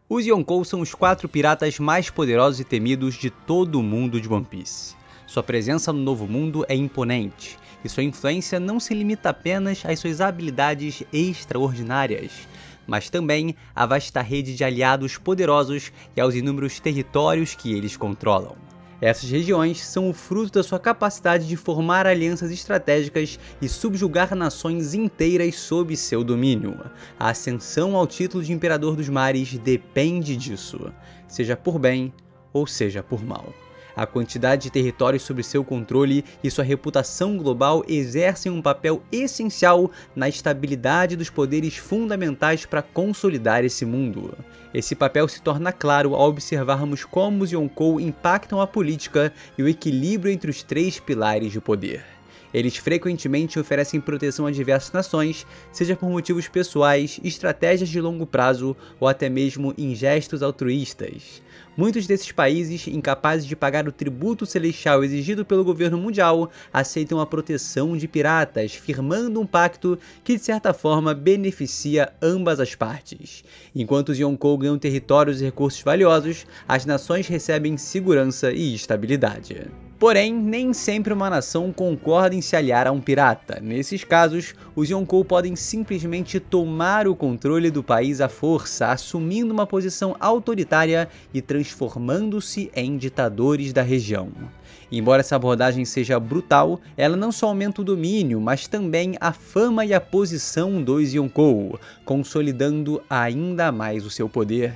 Os Yonkou são os 4 piratas mais poderosos e temidos de todo o mundo de One Piece. Sua presença no Novo Mundo é imponente, e sua influência não se limita apenas às suas habilidades extraordinárias, mas também à vasta rede de aliados poderosos e aos inúmeros territórios que eles controlam. Essas regiões são o fruto da sua capacidade de formar alianças estratégicas e subjugar nações inteiras sob seu domínio. A ascensão ao título de Imperador dos Mares depende disso, seja por bem ou seja por mal. A quantidade de territórios sob seu controle e sua reputação global exercem um papel essencial na estabilidade dos poderes fundamentais para consolidar esse mundo. Esse papel se torna claro ao observarmos como os Yonkou impactam a política e o equilíbrio entre os 3 pilares de poder. Eles frequentemente oferecem proteção a diversas nações, seja por motivos pessoais, estratégias de longo prazo ou até mesmo em gestos altruístas. Muitos desses países, incapazes de pagar o tributo celestial exigido pelo governo mundial, aceitam a proteção de piratas, firmando um pacto que de certa forma beneficia ambas as partes. Enquanto os Yonkou ganham territórios e recursos valiosos, as nações recebem segurança e estabilidade. Porém, nem sempre uma nação concorda em se aliar a um pirata. Nesses casos, os Yonkou podem simplesmente tomar o controle do país à força, assumindo uma posição autoritária e transformando-se em ditadores da região. Embora essa abordagem seja brutal, ela não só aumenta o domínio, mas também a fama e a posição dos Yonkou, consolidando ainda mais o seu poder.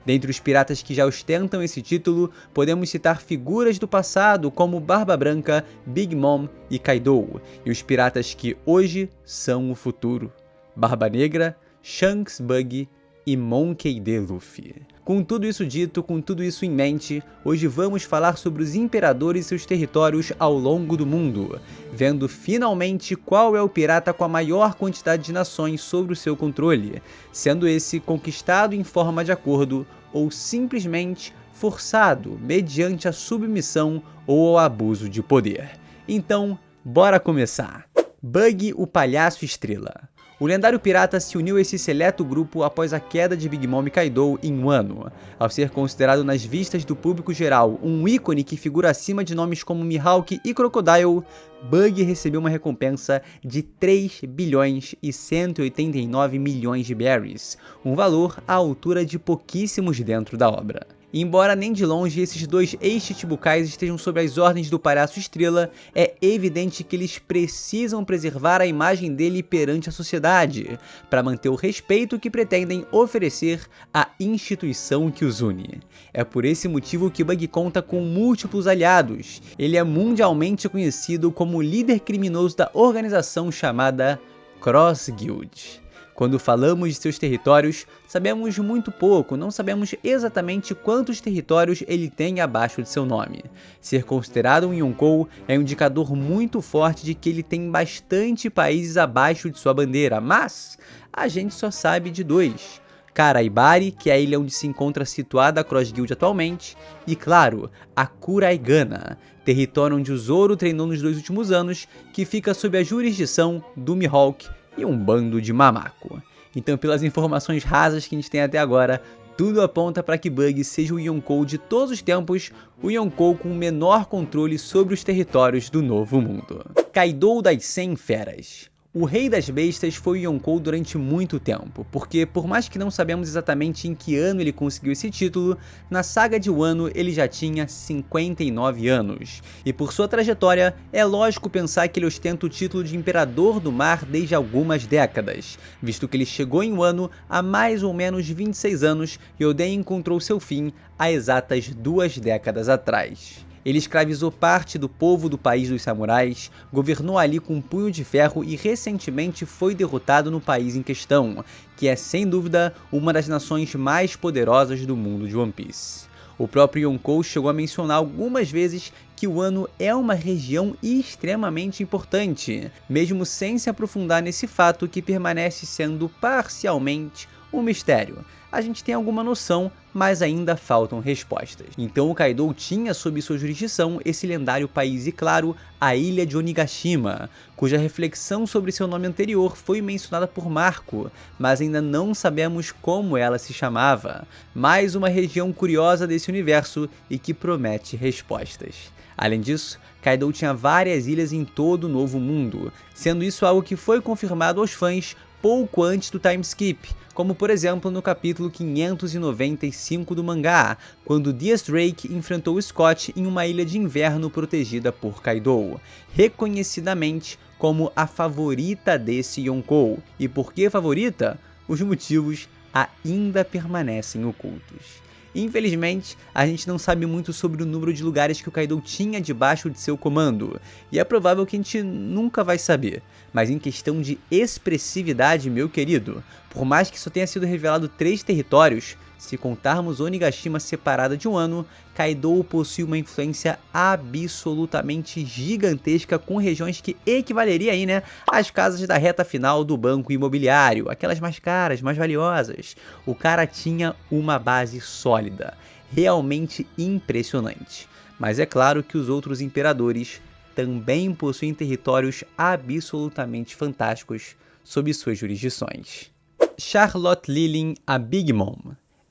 Dentre os piratas que já ostentam esse título, podemos citar figuras do passado como Barba Branca, Big Mom e Kaido, e os piratas que hoje são o futuro: Barba Negra, Shanks, Buggy e Monkey D. Luffy. Com tudo isso dito, com tudo isso em mente, hoje vamos falar sobre os imperadores e seus territórios ao longo do mundo, vendo finalmente qual é o pirata com a maior quantidade de nações sob o seu controle, sendo esse conquistado em forma de acordo ou simplesmente forçado mediante a submissão ou o abuso de poder. Então, bora começar! Buggy, o Palhaço Estrela. O lendário pirata se uniu a esse seleto grupo após a queda de Big Mom e Kaido em Wano. Ao ser considerado nas vistas do público geral um ícone que figura acima de nomes como Mihawk e Crocodile, Buggy recebeu uma recompensa de 3 bilhões e 189 milhões de berries, um valor à altura de pouquíssimos dentro da obra. Embora nem de longe esses 2 ex-Chichibukais estejam sob as ordens do Palhaço Estrela, é evidente que eles precisam preservar a imagem dele perante a sociedade, para manter o respeito que pretendem oferecer à instituição que os une. É por esse motivo que Buggy conta com múltiplos aliados. Ele é mundialmente conhecido como o líder criminoso da organização chamada Cross Guild. Quando falamos de seus territórios, sabemos muito pouco, não sabemos exatamente quantos territórios ele tem abaixo de seu nome. Ser considerado um Yonkou é um indicador muito forte de que ele tem bastante países abaixo de sua bandeira, mas a gente só sabe de 2. Karaibari, que é a ilha onde se encontra situada a Cross Guild atualmente, e claro, a Kuraigana, território onde o Zoro treinou nos 2 últimos anos, que fica sob a jurisdição do Mihawk e um bando de mamaco. Então, pelas informações rasas que a gente tem até agora, tudo aponta para que Buggy seja o Yonkou de todos os tempos, o Yonkou com o menor controle sobre os territórios do Novo Mundo. Kaido das 100 Feras. O Rei das Bestas foi o Yonkou durante muito tempo, porque por mais que não sabemos exatamente em que ano ele conseguiu esse título, na saga de Wano ele já tinha 59 anos, e por sua trajetória é lógico pensar que ele ostenta o título de Imperador do Mar desde algumas décadas, visto que ele chegou em Wano há mais ou menos 26 anos e Oden encontrou seu fim há exatas 2 décadas atrás. Ele escravizou parte do povo do país dos samurais, governou ali com um punho de ferro e recentemente foi derrotado no país em questão, que é sem dúvida uma das nações mais poderosas do mundo de One Piece. O próprio Yonkou chegou a mencionar algumas vezes que Wano é uma região extremamente importante, mesmo sem se aprofundar nesse fato que permanece sendo parcialmente um mistério, a gente tem alguma noção, mas ainda faltam respostas. Então o Kaido tinha sob sua jurisdição esse lendário país e, claro, a ilha de Onigashima, cuja reflexão sobre seu nome anterior foi mencionada por Marco, mas ainda não sabemos como ela se chamava. Mais uma região curiosa desse universo e que promete respostas. Além disso, Kaido tinha várias ilhas em todo o Novo Mundo, sendo isso algo que foi confirmado aos fãs pouco antes do time skip, como por exemplo no capítulo 595 do mangá, quando Dias Drake enfrentou Scott em uma ilha de inverno protegida por Kaido, reconhecidamente como a favorita desse Yonkou. E por que favorita? Os motivos ainda permanecem ocultos. Infelizmente, a gente não sabe muito sobre o número de lugares que o Kaido tinha debaixo de seu comando, e é provável que a gente nunca vai saber. Mas em questão de expressividade, meu querido, por mais que só tenha sido revelado 3 territórios, se contarmos Onigashima separada de Wano, Kaido possui uma influência absolutamente gigantesca com regiões que equivaleria aí, né, às casas da reta final do banco imobiliário, aquelas mais caras, mais valiosas. O cara tinha uma base sólida, realmente impressionante. Mas é claro que os outros imperadores também possuem territórios absolutamente fantásticos sob suas jurisdições. Charlotte Lilin, a Big Mom.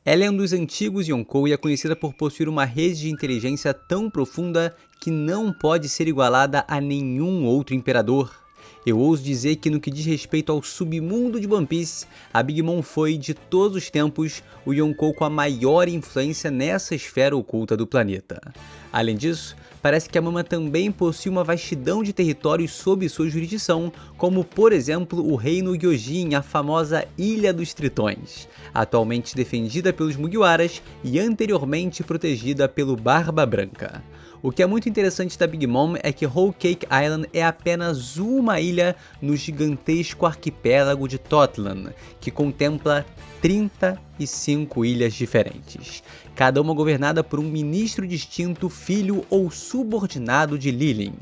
Ela é um dos antigos Yonkou e é conhecida por possuir uma rede de inteligência tão profunda que não pode ser igualada a nenhum outro imperador. Eu ouso dizer que no que diz respeito ao submundo de One Piece, a Big Mom foi, de todos os tempos, o Yonkou com a maior influência nessa esfera oculta do planeta. Além disso, parece que a Mama também possui uma vastidão de territórios sob sua jurisdição, como por exemplo o Reino Gyojin, a famosa Ilha dos Tritões, atualmente defendida pelos Mugiwaras e anteriormente protegida pelo Barba Branca. O que é muito interessante da Big Mom é que Whole Cake Island é apenas uma ilha no gigantesco arquipélago de Totland, que contempla 35 ilhas diferentes, cada uma governada por um ministro distinto, filho ou subordinado de Lilin.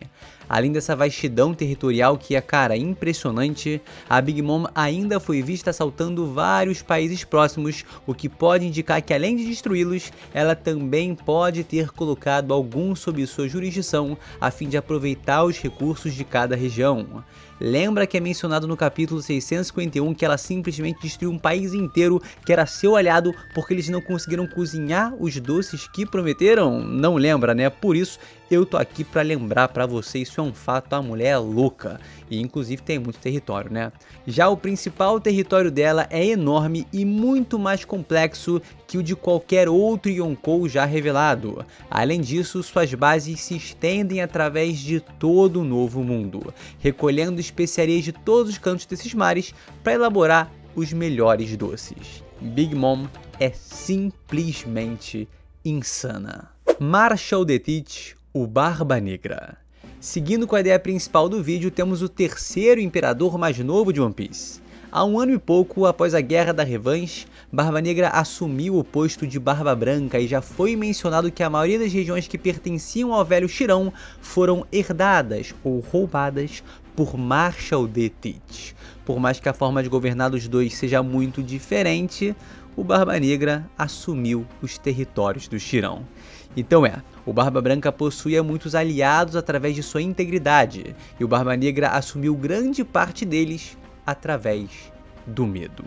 Além dessa vastidão territorial que é, cara, impressionante, a Big Mom ainda foi vista assaltando vários países próximos, o que pode indicar que, além de destruí-los, ela também pode ter colocado alguns sob sua jurisdição a fim de aproveitar os recursos de cada região. Lembra que é mencionado no capítulo 651 que ela simplesmente destruiu um país inteiro que era seu aliado porque eles não conseguiram cozinhar os doces que prometeram? Não lembra, né? Por isso eu tô aqui pra lembrar pra você, isso é um fato, a mulher é louca. E inclusive tem muito território, né? Já o principal território dela é enorme e muito mais complexo que o de qualquer outro Yonkou já revelado. Além disso, suas bases se estendem através de todo o Novo Mundo, recolhendo especiarias de todos os cantos desses mares para elaborar os melhores doces. Big Mom é simplesmente insana. Marshall the Teach, o Barba Negra. Seguindo com a ideia principal do vídeo, temos o terceiro imperador mais novo de One Piece. Há um ano e pouco após a Guerra da Revanche, Barba Negra assumiu o posto de Barba Branca e já foi mencionado que a maioria das regiões que pertenciam ao velho Shirão foram herdadas ou roubadas por Marshall the Teach. Por mais que a forma de governar dos dois seja muito diferente, o Barba Negra assumiu os territórios do Shirão. Então o Barba Branca possuía muitos aliados através de sua integridade, e o Barba Negra assumiu grande parte deles através do medo.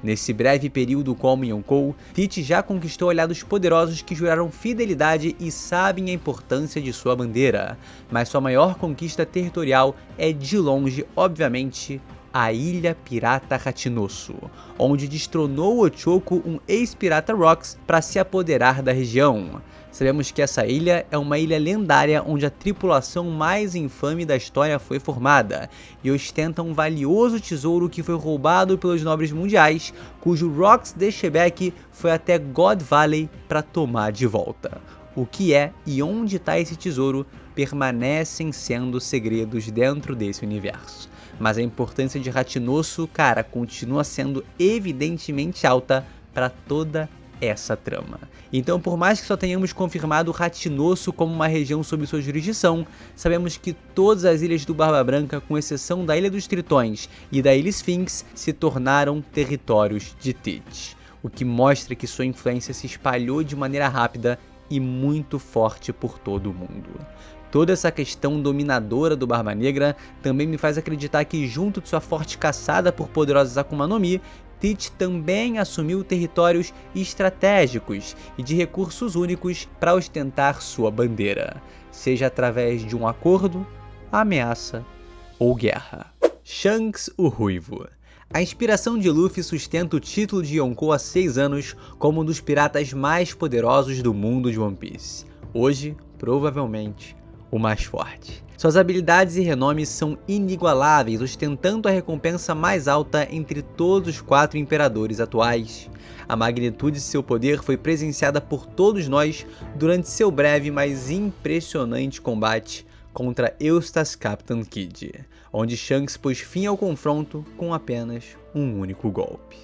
Nesse breve período como Yonkou, Teach já conquistou aliados poderosos que juraram fidelidade e sabem a importância de sua bandeira, mas sua maior conquista territorial é de longe, obviamente, a Ilha Pirata Ratinosso, onde destronou Ochoko, um ex-pirata Rocks, para se apoderar da região. Sabemos que essa ilha é uma ilha lendária onde a tripulação mais infame da história foi formada e ostenta um valioso tesouro que foi roubado pelos nobres mundiais, cujo Rocks de Shebeck foi até God Valley para tomar de volta. O que é e onde está esse tesouro permanecem sendo segredos dentro desse universo. Mas a importância de Ratinosso, cara, continua sendo evidentemente alta para toda essa trama. Então, por mais que só tenhamos confirmado Ratinosso como uma região sob sua jurisdição, sabemos que todas as ilhas do Barba Branca, com exceção da Ilha dos Tritões e da Ilha Sphinx, se tornaram territórios de Teach. o que mostra que sua influência se espalhou de maneira rápida e muito forte por todo o mundo. Toda essa questão dominadora do Barba Negra também me faz acreditar que, junto de sua forte caçada por poderosos Akuma no Mi, Teach também assumiu territórios estratégicos e de recursos únicos para ostentar sua bandeira, seja através de um acordo, ameaça ou guerra. Shanks o Ruivo. A inspiração de Luffy sustenta o título de Yonkou há 6 anos como um dos piratas mais poderosos do mundo de One Piece. Hoje, provavelmente, o mais forte. Suas habilidades e renome são inigualáveis, ostentando a recompensa mais alta entre todos os 4 imperadores atuais. A magnitude de seu poder foi presenciada por todos nós durante seu breve, mas impressionante combate contra Eustace Captain Kidd, onde Shanks pôs fim ao confronto com apenas um único golpe.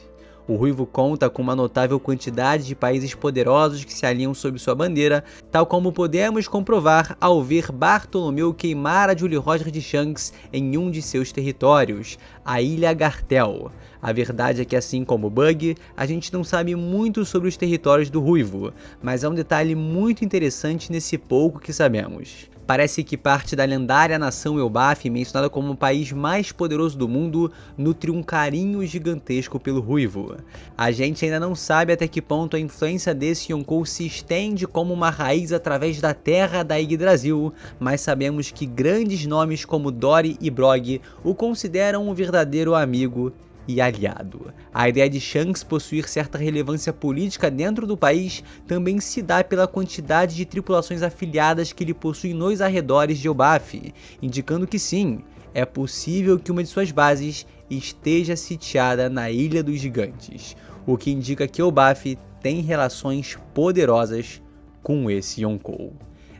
O Ruivo conta com uma notável quantidade de países poderosos que se alinham sob sua bandeira, tal como podemos comprovar ao ver Bartolomeu queimar a Jolly Roger de Shanks em um de seus territórios, a Ilha Gartel. A verdade é que, assim como Bug, a gente não sabe muito sobre os territórios do Ruivo, mas há um detalhe muito interessante nesse pouco que sabemos. Parece que parte da lendária nação Elbaf, mencionada como o país mais poderoso do mundo, nutre um carinho gigantesco pelo Ruivo. A gente ainda não sabe até que ponto a influência desse Yonkou se estende como uma raiz através da terra da Yggdrasil, mas sabemos que grandes nomes como Dory e Brog o consideram um verdadeiro amigo e aliado. A ideia de Shanks possuir certa relevância política dentro do país também se dá pela quantidade de tripulações afiliadas que ele possui nos arredores de Elbaf, indicando que sim, é possível que uma de suas bases esteja sitiada na Ilha dos Gigantes, o que indica que Elbaf tem relações poderosas com esse Yonkou.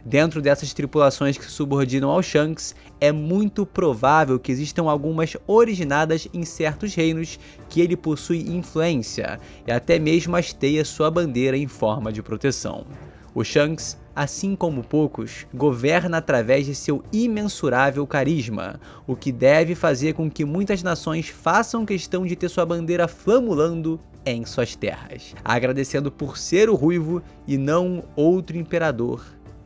Dentro dessas tripulações que se subordinam ao Shanks, é muito provável que existam algumas originadas em certos reinos que ele possui influência, e até mesmo hasteia sua bandeira em forma de proteção. O Shanks, assim como poucos, governa através de seu imensurável carisma, o que deve fazer com que muitas nações façam questão de ter sua bandeira flamulando em suas terras, agradecendo por ser o Ruivo e não outro imperador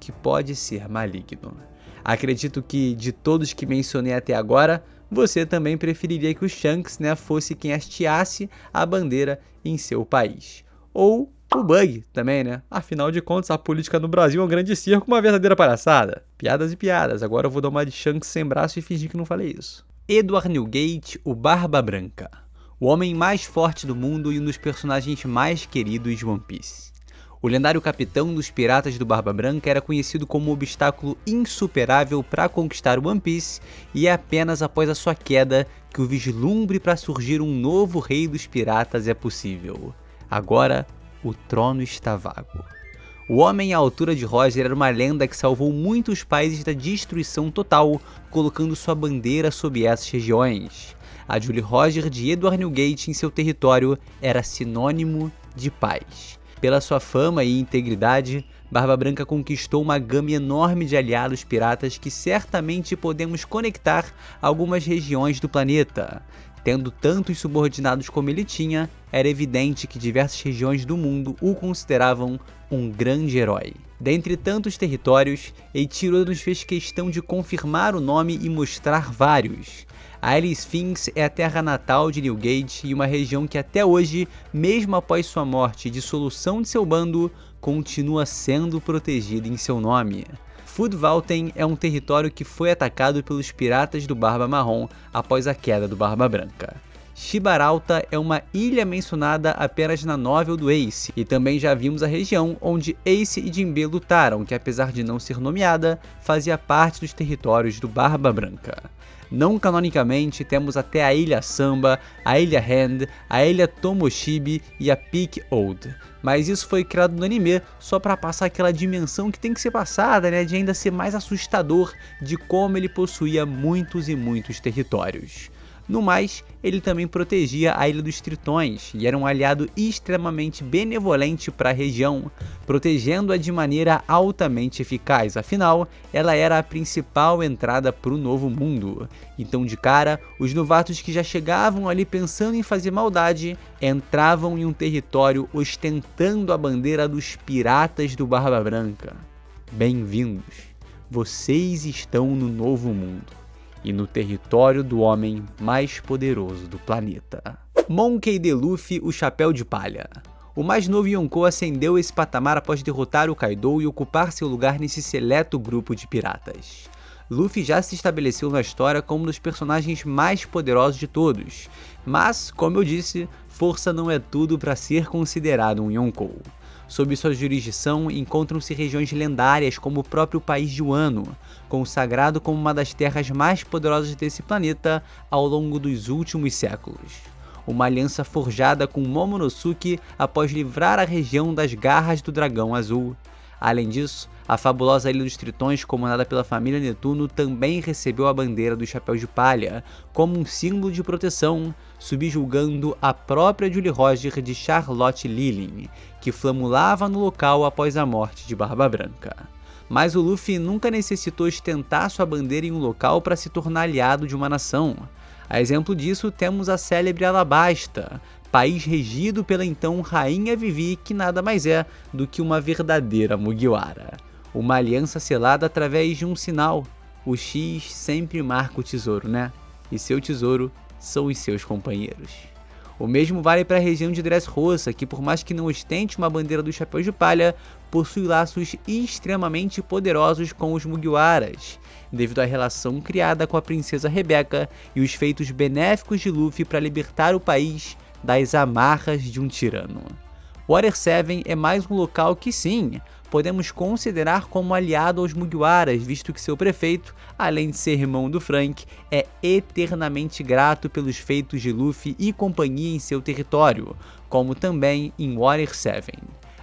que pode ser maligno. Acredito que, de todos que mencionei até agora, você também preferiria que o Shanks, fosse quem hasteasse a bandeira em seu país. Ou o Bug também, Afinal de contas, a política no Brasil é um grande circo, uma verdadeira palhaçada. Piadas e piadas, agora eu vou dar uma de Shanks sem braço e fingir que não falei isso. Edward Newgate, o Barba Branca. O homem mais forte do mundo e um dos personagens mais queridos de One Piece. O lendário capitão dos piratas do Barba Branca era conhecido como um obstáculo insuperável para conquistar o One Piece, e é apenas após a sua queda que o vislumbre para surgir um novo rei dos piratas é possível. Agora, o trono está vago. O homem à altura de Roger era uma lenda que salvou muitos países da destruição total, colocando sua bandeira sob essas regiões. A Jolly Roger de Edward Newgate em seu território era sinônimo de paz. Pela sua fama e integridade, Barba Branca conquistou uma gama enorme de aliados piratas que certamente podemos conectar a algumas regiões do planeta. Tendo tantos subordinados como ele tinha, era evidente que diversas regiões do mundo o consideravam um grande herói. Dentre tantos territórios, Eiichiro nos fez questão de confirmar o nome e mostrar vários. A Ilha Sphinx é a terra natal de Newgate e uma região que até hoje, mesmo após sua morte e dissolução de seu bando, continua sendo protegida em seu nome. Foodvalten é um território que foi atacado pelos piratas do Barba Marrom após a queda do Barba Branca. Shibaralta é uma ilha mencionada apenas na novel do Ace, e também já vimos a região onde Ace e Jinbe lutaram, que apesar de não ser nomeada, fazia parte dos territórios do Barba Branca. Não canonicamente, temos até a Ilha Samba, a Ilha Hand, a Ilha Tomoshibi e a Peak Old. Mas isso foi criado no anime só para passar aquela dimensão que tem que ser passada, de ainda ser mais assustador de como ele possuía muitos e muitos territórios. No mais, ele também protegia a Ilha dos Tritões e era um aliado extremamente benevolente para a região, protegendo-a de maneira altamente eficaz, afinal, ela era a principal entrada para o Novo Mundo. Então, de cara, os novatos que já chegavam ali pensando em fazer maldade, entravam em um território ostentando a bandeira dos Piratas do Barba Branca. Bem-vindos, vocês estão no Novo Mundo e no território do homem mais poderoso do planeta. Monkey D. Luffy, o Chapéu de Palha. O mais novo Yonkou ascendeu esse patamar após derrotar o Kaido e ocupar seu lugar nesse seleto grupo de piratas. Luffy já se estabeleceu na história como um dos personagens mais poderosos de todos, mas, como eu disse, força não é tudo para ser considerado um Yonkou. Sob sua jurisdição encontram-se regiões lendárias como o próprio país de Wano, consagrado como uma das terras mais poderosas desse planeta ao longo dos últimos séculos. Uma aliança forjada com Momonosuke após livrar a região das garras do Dragão Azul. Além disso, a fabulosa Ilha dos Tritões, comandada pela família Netuno, também recebeu a bandeira do Chapéu de Palha, como um símbolo de proteção, subjugando a própria Jolly Roger de Charlotte Lilin, que flamulava no local após a morte de Barba Branca. Mas o Luffy nunca necessitou ostentar sua bandeira em um local para se tornar aliado de uma nação. A exemplo disso, temos a célebre Alabasta, país regido pela então Rainha Vivi, que nada mais é do que uma verdadeira Mugiwara. Uma aliança selada através de um sinal. O X sempre marca o tesouro, né? E seu tesouro são os seus companheiros. O mesmo vale para a região de Dressrosa, que por mais que não ostente uma bandeira do Chapéu de Palha, possui laços extremamente poderosos com os Mugiwaras, devido à relação criada com a princesa Rebecca e os feitos benéficos de Luffy para libertar o país das amarras de um tirano. Water 7 é mais um local que sim, podemos considerar como aliado aos Mugiwaras, visto que seu prefeito, além de ser irmão do Frank, é eternamente grato pelos feitos de Luffy e companhia em seu território, como também em Water 7.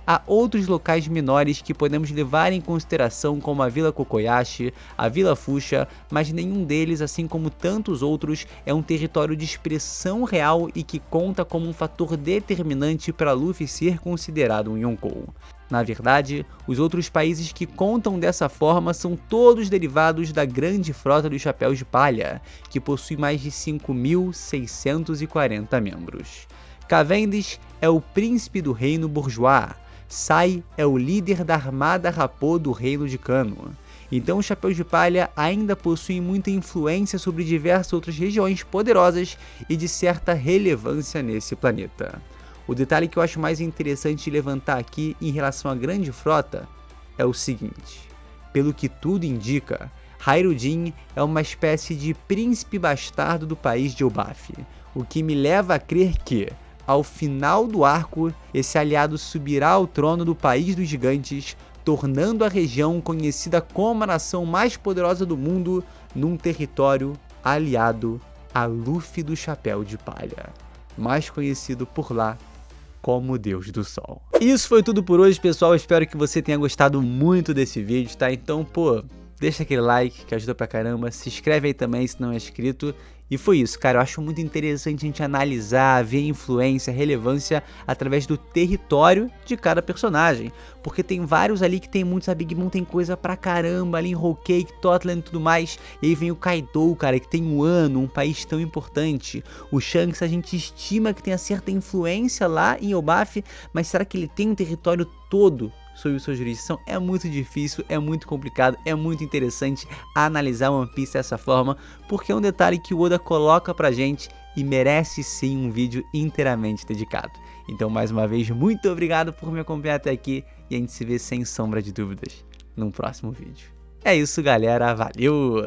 Há outros locais menores que podemos levar em consideração, como a Vila Kokoyashi, a Vila Fuchsia, mas nenhum deles, assim como tantos outros, é um território de expressão real e que conta como um fator determinante para Luffy ser considerado um Yonkou. Na verdade, os outros países que contam dessa forma são todos derivados da grande frota dos Chapéus de Palha, que possui mais de 5.640 membros. Cavendish é o príncipe do reino bourgeois. Sai é o líder da armada Rapô do reino de Kano. Então os Chapéus de Palha ainda possuem muita influência sobre diversas outras regiões poderosas e de certa relevância nesse planeta. O detalhe que eu acho mais interessante de levantar aqui em relação à grande frota é o seguinte: pelo que tudo indica, Hyruujin é uma espécie de príncipe bastardo do país de Elbaf, o que me leva a crer que, ao final do arco, esse aliado subirá ao trono do País dos Gigantes, tornando a região conhecida como a nação mais poderosa do mundo num território aliado a Luffy do Chapéu de Palha, mais conhecido por lá como o Deus do Sol. Isso foi tudo por hoje, pessoal. Espero que você tenha gostado muito desse vídeo, tá? Então, deixa aquele like que ajuda pra caramba, se inscreve aí também se não é inscrito. E foi isso, cara, eu acho muito interessante a gente analisar, ver a influência, a relevância através do território de cada personagem. Porque tem vários ali que tem muitos, a Big Mom tem coisa pra caramba ali em Whole Cake, Totland e tudo mais. E aí vem o Kaido, cara, que tem Wano, um país tão importante. O Shanks a gente estima que tenha certa influência lá em Elbaf, mas será que ele tem um território todo sob sua jurisdição? É muito difícil, é muito complicado, é muito interessante analisar One Piece dessa forma, porque é um detalhe que o Oda coloca pra gente e merece sim um vídeo inteiramente dedicado. Então, mais uma vez, muito obrigado por me acompanhar até aqui e a gente se vê sem sombra de dúvidas num próximo vídeo. É isso, galera, valeu!